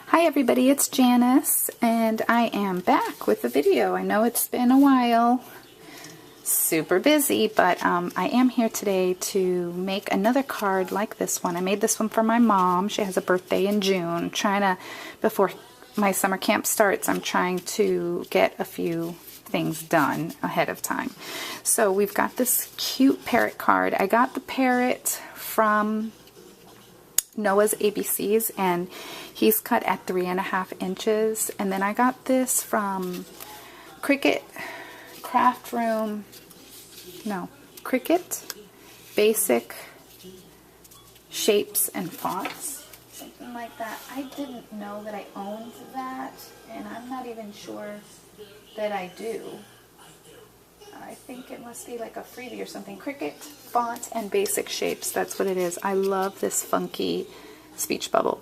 Hi everybody, it's Janice and I am back with a video. I know it's been a while, super busy, but I am here today to make another card like this one. I made this one for my mom. She has a birthday in June. Before my summer camp starts, I'm trying to get a few things done ahead of time. So we've got this cute parrot card. I got the parrot from Noah's ABCs and he's cut at 3.5 inches, and then I got this from Cricut Basic Shapes and Fonts, something like that. I didn't know that I owned that, and I'm not even sure that I do. I think it must be like a freebie or something. Cricut Font and Basic Shapes, that's what it is. I love this funky speech bubble.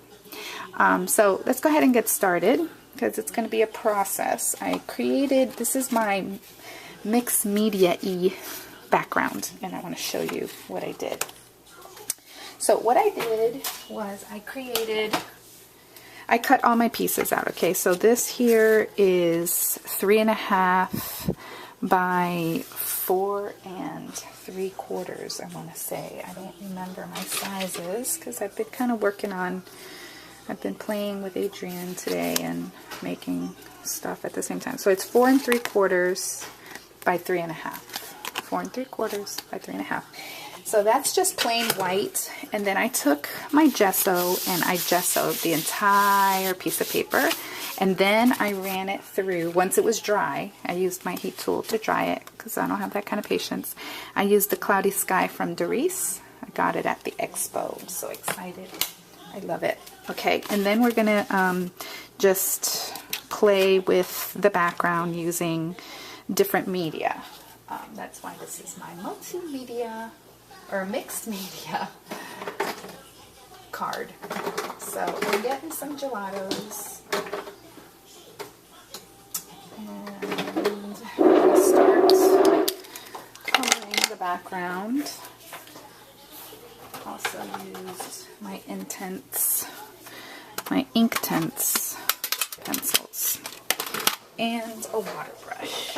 So let's go ahead and get started because it's going to be a process. This is my mixed media-y background, and I want to show you what I did. So what I did was I cut all my pieces out, okay? So this here is 3.5 by 4 3/4, I want to say. I don't remember my sizes because I've been kind of I've been playing with Adrian today and making stuff at the same time. So it's 4 3/4 by 3.5. 4 3/4 by 3.5. So that's just plain white, and then I took my gesso and I gessoed the entire piece of paper, and then I ran it through. Once it was dry, I used my heat tool to dry it because I don't have that kind of patience. I used the Cloudy Sky from Doris. I got it at the expo. I'm so excited. I love it. Okay, and then we're gonna just play with the background using different media. That's why this is my multimedia or mixed media card. So we're getting some gelatos, and we're going to start coloring the background. Also used my Inktense pencils and a water brush.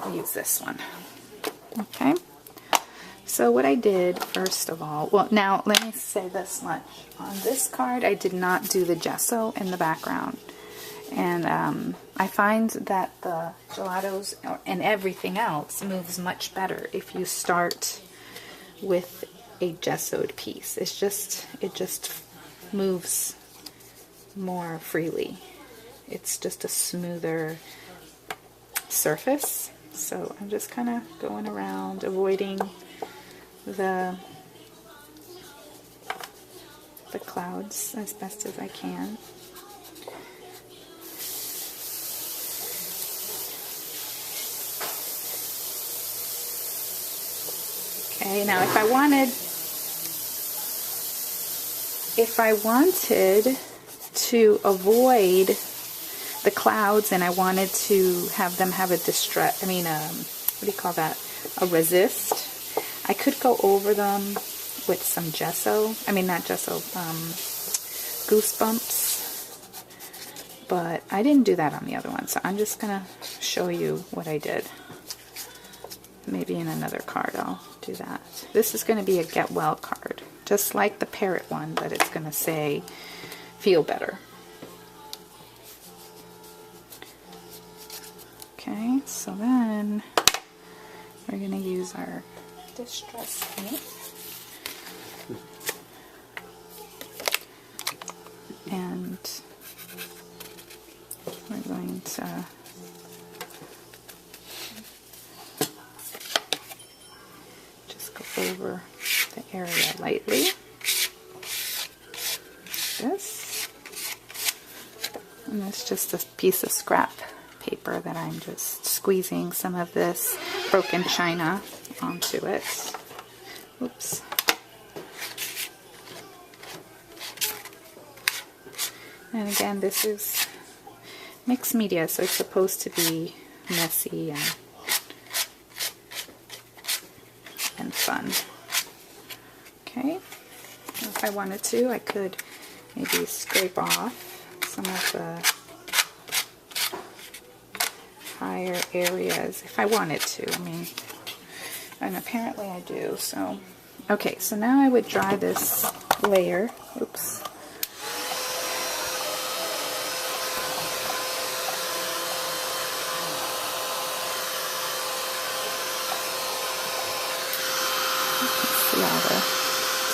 I'll use this one. Okay. So what I did, first of all, well, now let me say this much. On this card, I did not do the gesso in the background. And I find that the gelatos and everything else moves much better if you start with a gessoed piece. It just moves more freely. It's just a smoother surface. So I'm just kind of going around, avoiding the clouds as best as I can. Okay, now if I wanted to avoid the clouds and I wanted to have them have a a resist, I could go over them with some gesso. Goosebumps. But I didn't do that on the other one, so I'm just going to show you what I did. Maybe in another card I'll do that. This is going to be a get well card, just like the parrot one, but it's going to say feel better. Okay, so then we're going to use our Distress ink. And we're going to just go over the area lightly. This. And it's just a piece of scrap paper that I'm just squeezing some of this broken china onto it. Oops. And again, this is mixed media, so it's supposed to be messy and fun. Okay. If I wanted to, I could maybe scrape off some of the higher areas if I wanted to. I mean, and apparently I do. So, okay, so now I would dry this layer. Oops. See all the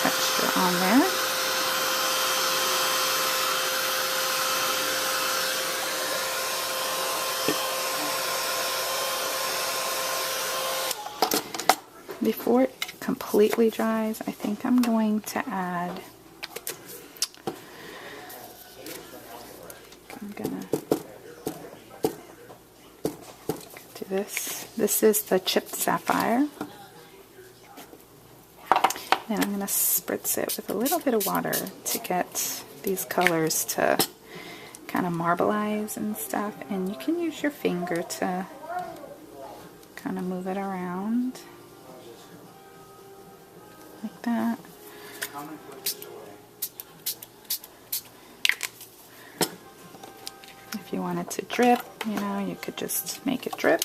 texture on there. Before it completely dries, I think I'm going to add, I'm gonna do this. This is the chipped sapphire. And I'm going to spritz it with a little bit of water to get these colors to kind of marbleize and stuff. And you can use your finger to kind of move it around like that. If you want it to drip, you know, you could just make it drip.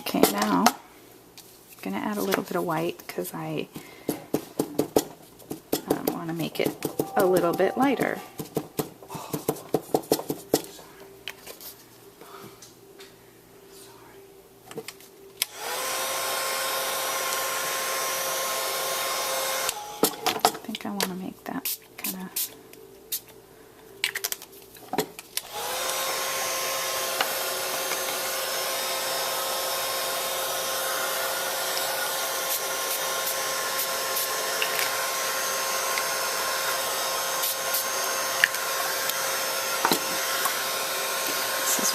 Okay, now I'm going to add a little bit of white because I want to make it a little bit lighter. I think I want to make that kind of...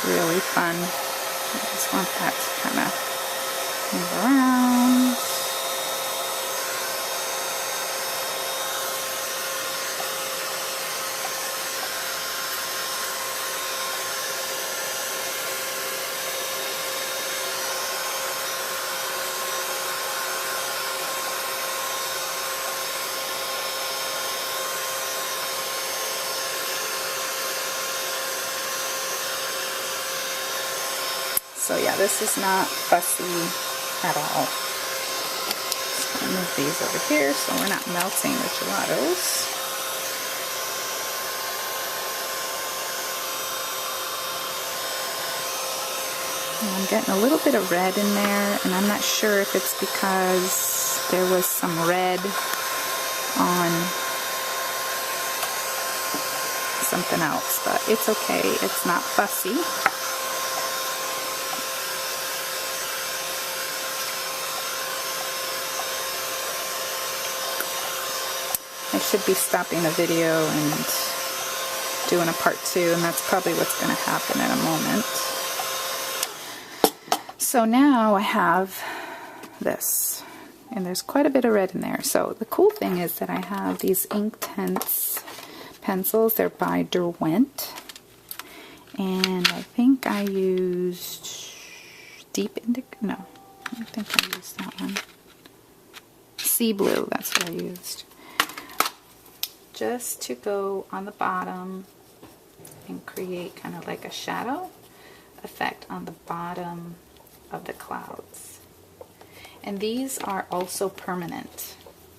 really fun. I just want that to kind of move around. So yeah, this is not fussy at all. Just gonna move these over here so we're not melting the gelatos. And I'm getting a little bit of red in there, and I'm not sure if it's because there was some red on something else, but it's okay. It's not fussy. I should be stopping the video and doing a part 2, and that's probably what's going to happen in a moment. So now I have this, and there's quite a bit of red in there. So the cool thing is that I have these Inktense pencils. They're by Derwent, and I think I used Deep Indigo. No, I don't think I used that one. Sea Blue, that's what I used. Just to go on the bottom and create kind of like a shadow effect on the bottom of the clouds. And these are also permanent.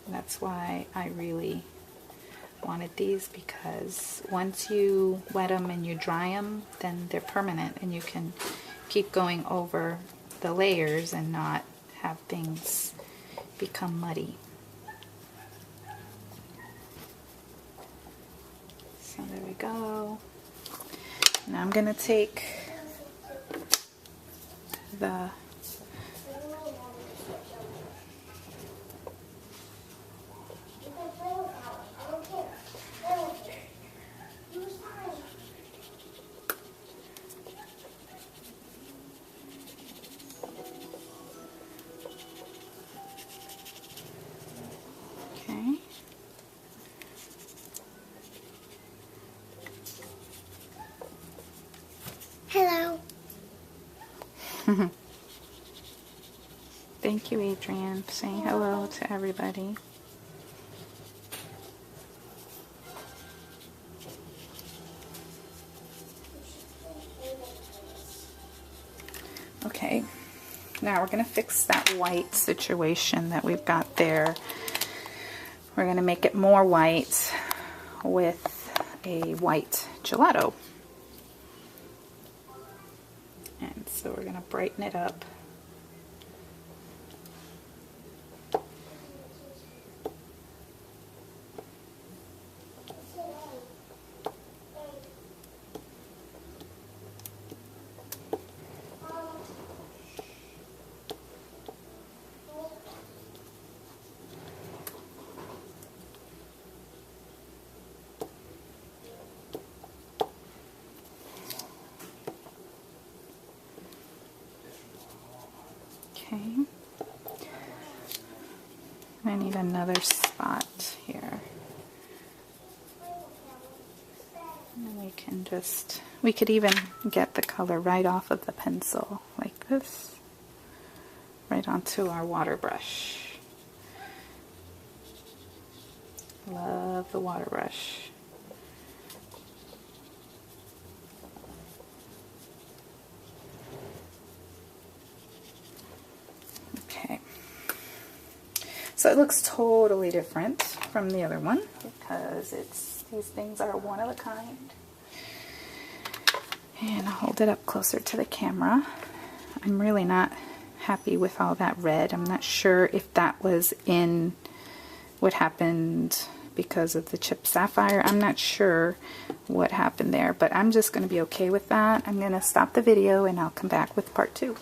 That's why I really wanted these, because once you wet them and you dry them, then they're permanent and you can keep going over the layers and not have things become muddy. we go. Now I'm going to take the okay. Hello. Thank you, Adrian, for saying hello to everybody. Okay, now we're going to fix that white situation that we've got there. We're going to make it more white with a white gelato. And so we're going to brighten it up. Okay, I need another spot here. And we could even get the color right off of the pencil, like this, right onto our water brush. Love the water brush. Okay, so it looks totally different from the other one because these things are one of a kind. And I'll hold it up closer to the camera. I'm really not happy with all that red. I'm not sure if that was in what happened because of the chip sapphire. I'm not sure what happened there, but I'm just going to be okay with that. I'm going to stop the video and I'll come back with part 2.